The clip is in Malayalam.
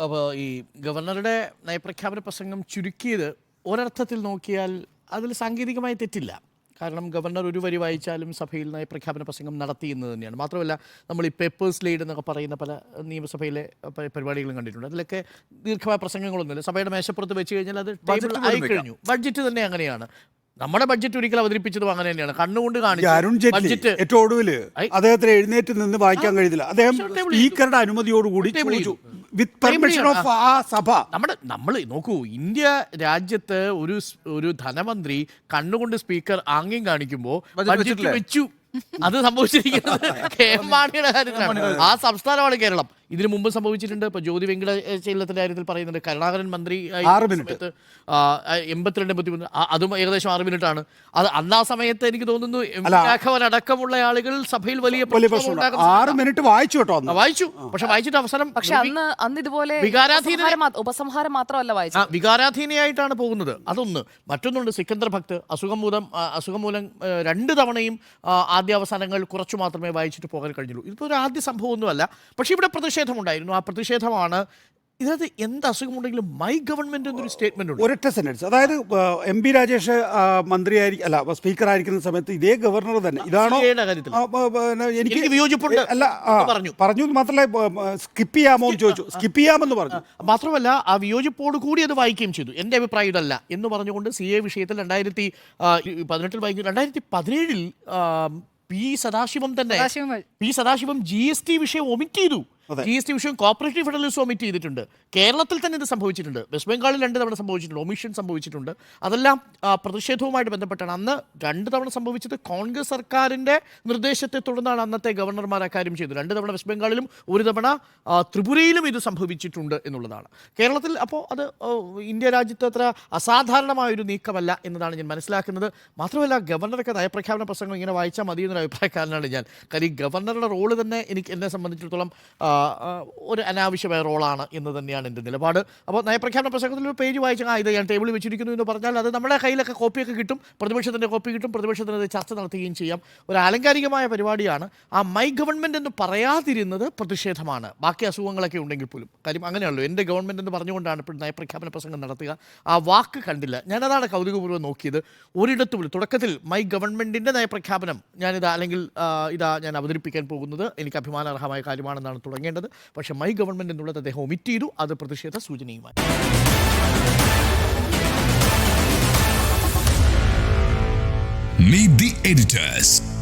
അപ്പോൾ ഈ ഗവർണറുടെ നയപ്രഖ്യാപന പ്രസംഗം ചുരുക്കിയത് ഒരർത്ഥത്തിൽ നോക്കിയാൽ അതിൽ സാങ്കേതികമായി തെറ്റില്ല. കാരണം ഗവർണർ ഒരു വരി വായിച്ചാലും സഭയിൽ നയപ്രഖ്യാപന പ്രസംഗം നടത്തി എന്ന് തന്നെയാണ്. മാത്രമല്ല നമ്മൾ ഈ പേപ്പേഴ്സ് ലീഡ് എന്നൊക്കെ പറയുന്ന പല നിയമസഭയിലെ പരിപാടികളും കണ്ടിട്ടുണ്ട്. അതിലൊക്കെ ദീർഘമായ പ്രസംഗങ്ങളൊന്നുമില്ല. സഭയുടെ മേശപ്പുറത്ത് വെച്ച് കഴിഞ്ഞാൽ അത് ടേബിൾ ആയി കഴിഞ്ഞു. ബഡ്ജറ്റ് തന്നെ അങ്ങനെയാണ്. നമ്മുടെ ബഡ്ജറ്റ് ഒരിക്കൽ അവതരിപ്പിച്ചതും അങ്ങനെ തന്നെയാണ്. കണ്ണുകൊണ്ട് അരുൺ ജെയ്റ്റ്ലി ഏറ്റവും ഒടുവില് അദ്ദേഹത്തിന് എഴുന്നേറ്റ് നിന്ന് വായിക്കാൻ കഴിയുന്നില്ല. അദ്ദേഹം സ്പീക്കറുടെ അനുമതിയോടുകൂടി വിത്ത് പെർമിഷൻ ഓഫ് ആ സഭ. നമ്മൾ നോക്കൂ, ഇന്ത്യ രാജ്യത്ത് ഒരു ധനമന്ത്രി കണ്ണുകൊണ്ട് സ്പീക്കർ ആംഗ്യം കാണിക്കുമ്പോൾ ബഡ്ജറ്റ് വെച്ചു. അത് സംഭവിച്ചിരിക്കുന്നത് കെ എം മാണിയുടെ കാര്യത്തിലാണ്. ആ സംസ്ഥാനമാണ് കേരളം. ഇതിനു മുമ്പ് സംഭവിച്ചിട്ടുണ്ട്. ഇപ്പോൾ ജ്യോതി വെങ്കട ശൈലത്തിന്റെ കാര്യത്തിൽ പറയുന്നുണ്ട്. കരുണാകരൻ മന്ത്രി 82 83 അതും ഏകദേശം 6 മിനിറ്റാണ്. അത് അന്ന് ആ സമയത്ത് എനിക്ക് തോന്നുന്നു രാഘവൻ അടക്കമുള്ള ആളുകൾ സഭയിൽ വലിയ 6 മിനിറ്റ് വായിച്ചു കേട്ടോ. വായിച്ചു. പക്ഷെ വായിച്ചിട്ട് അവസരം അന്ന് ഇതുപോലെ ഉപസംഹാരം മാത്രമല്ല വായിച്ചു, വികാരാധീനയായിട്ടാണ് പോകുന്നത്. അതൊന്ന്. മറ്റൊന്നുണ്ട്, സിക്കന്ദർ ഭക്ത് അസുഖം മൂലം 2 തവണയും ആദ്യാവസാനങ്ങൾ കുറച്ചു മാത്രമേ വായിച്ചിട്ട് പോകാൻ കഴിഞ്ഞുള്ളൂ. ഇതിപ്പോൾ ഒരു ആദ്യ സംഭവമൊന്നുമല്ല. പക്ഷേ ഇവിടെ പ്രതിഷേധമുണ്ടായിരുന്നു. ആ പ്രതിഷേധമാണ് ഇതിനകത്ത് എന്ത് അസുഖമുണ്ടെങ്കിലും മൈ ഗവൺമെന്റ് എന്നൊരു സ്റ്റേറ്റ്മെന്റ് ഉണ്ട്. ഒരൊറ്റ സെന്റൻസ്. അതായത് MP രാജേഷ് സ്പീക്കർ ആയിരിക്കുന്ന സമയത്ത് ഇതേ ഗവർണർ തന്നെ ഇതാണോ എനിക്ക് വിയോജിപ്പുണ്ട് അല്ല പറഞ്ഞു മാത്രമല്ല സ്കിപ്പ് ചെയ്യാമോ എന്ന് ചോദിച്ചു. സ്കിപ്പ് ചെയ്യാമെന്ന് പറഞ്ഞു. മാത്രമല്ല ആ വിയോജിപ്പോട് കൂടി അത് വായിക്കുകയും ചെയ്തു. എൻ്റെ അഭിപ്രായം ഇതല്ല എന്ന് പറഞ്ഞുകൊണ്ട് CA വിഷയത്തിൽ 2018 വായിക്കും. 2017 പി സദാശിവം GST വിഷയം ഒമിറ്റ് ചെയ്തു. GST വിഷയം കോപ്പറേറ്റീവ് ഫെഡറലിസം ഒമിറ്റ് ചെയ്തിട്ടുണ്ട്. കേരളത്തിൽ തന്നെ ഇത് സംഭവിച്ചിട്ടുണ്ട്. വെസ്റ്റ് ബംഗാളിൽ 2 തവണ സംഭവിച്ചിട്ടുണ്ട്. ഒമിഷൻ സംഭവിച്ചിട്ടുണ്ട്. അതെല്ലാം പ്രതിഷേധവുമായിട്ട് ബന്ധപ്പെട്ടാണ്. അന്ന് 2 തവണ സംഭവിച്ചത് കോൺഗ്രസ് സർക്കാരിൻ്റെ നിർദ്ദേശത്തെ തുടർന്നാണ് അന്നത്തെ ഗവർണർമാർ അക്കാര്യം ചെയ്തത്. 2 തവണ വെസ്റ്റ് ബംഗാളിലും 1 തവണ ത്രിപുരയിലും ഇത് സംഭവിച്ചിട്ടുണ്ട് എന്നുള്ളതാണ്. കേരളത്തിൽ അപ്പോൾ അത് ഇന്ത്യ രാജ്യത്ത് അത്ര അസാധാരണമായൊരു നീക്കമല്ല എന്നതാണ് ഞാൻ മനസ്സിലാക്കുന്നത്. മാത്രമല്ല ഗവർണറൊക്കെ നയപ്രഖ്യാപന പ്രസംഗം ഇങ്ങനെ വായിച്ചാൽ മതി എന്നൊരു അഭിപ്രായക്കാരനാണ് ഞാൻ. കാര്യം ഗവർണറുടെ റോള് തന്നെ എന്നെ സംബന്ധിച്ചിടത്തോളം ഒരു അനാവശ്യമായ റോളാണ് എന്ന് തന്നെയാണ് എൻ്റെ നിലപാട്. അപ്പോൾ നയപ്രഖ്യാപന പ്രസംഗത്തിൽ ഒരു പേജ് വായിച്ചാൽ ഇത് ഞാൻ ടേബിളിൽ വെച്ചിരിക്കുന്നു എന്ന് പറഞ്ഞാൽ അത് നമ്മുടെ കയ്യിലൊക്കെ കോപ്പിയൊക്കെ കിട്ടും. പ്രതിപക്ഷത്തിൻ്റെ കോപ്പി കിട്ടും. പ്രതിപക്ഷത്തിന് അത് ചർച്ച നടത്തുകയും ചെയ്യാം. ഒരു ആലങ്കാരികമായ പരിപാടിയാണ്. ആ മൈ ഗവൺമെൻറ് എന്ന് പറയാതിരുന്നത് പ്രതിഷേധമാണ്. ബാക്കി അസുഖങ്ങളൊക്കെ ഉണ്ടെങ്കിൽ പോലും. കാര്യം അങ്ങനെയാണല്ലോ, എൻ്റെ ഗവൺമെൻറ് എന്ന് പറഞ്ഞുകൊണ്ടാണ് ഇപ്പോൾ നയപ്രഖ്യാപന പ്രസംഗം നടത്തുക. ആ വാക്ക് കണ്ടില്ല. ഞാനതാണ് കൗതുകപൂർവ്വം നോക്കിയത്. ഒരിടത്തു പോലും തുടക്കത്തിൽ മൈ ഗവൺമെൻറ്റിൻ്റെ നയപ്രഖ്യാപനം ഞാനിതാ അല്ലെങ്കിൽ ഞാൻ അവതരിപ്പിക്കാൻ പോകുന്നത് എനിക്ക് അഭിമാനാർഹമായ കാര്യമാണെന്നാണ് തുടങ്ങേണ്ടത്. പക്ഷേ മൈ ഗവൺമെന്റ് എന്നുള്ളത് അദ്ദേഹം ഒമിറ്റ് ചെയ്തു. അത് പ്രതിഷേധ സൂചനയുമായി. Meet the editors.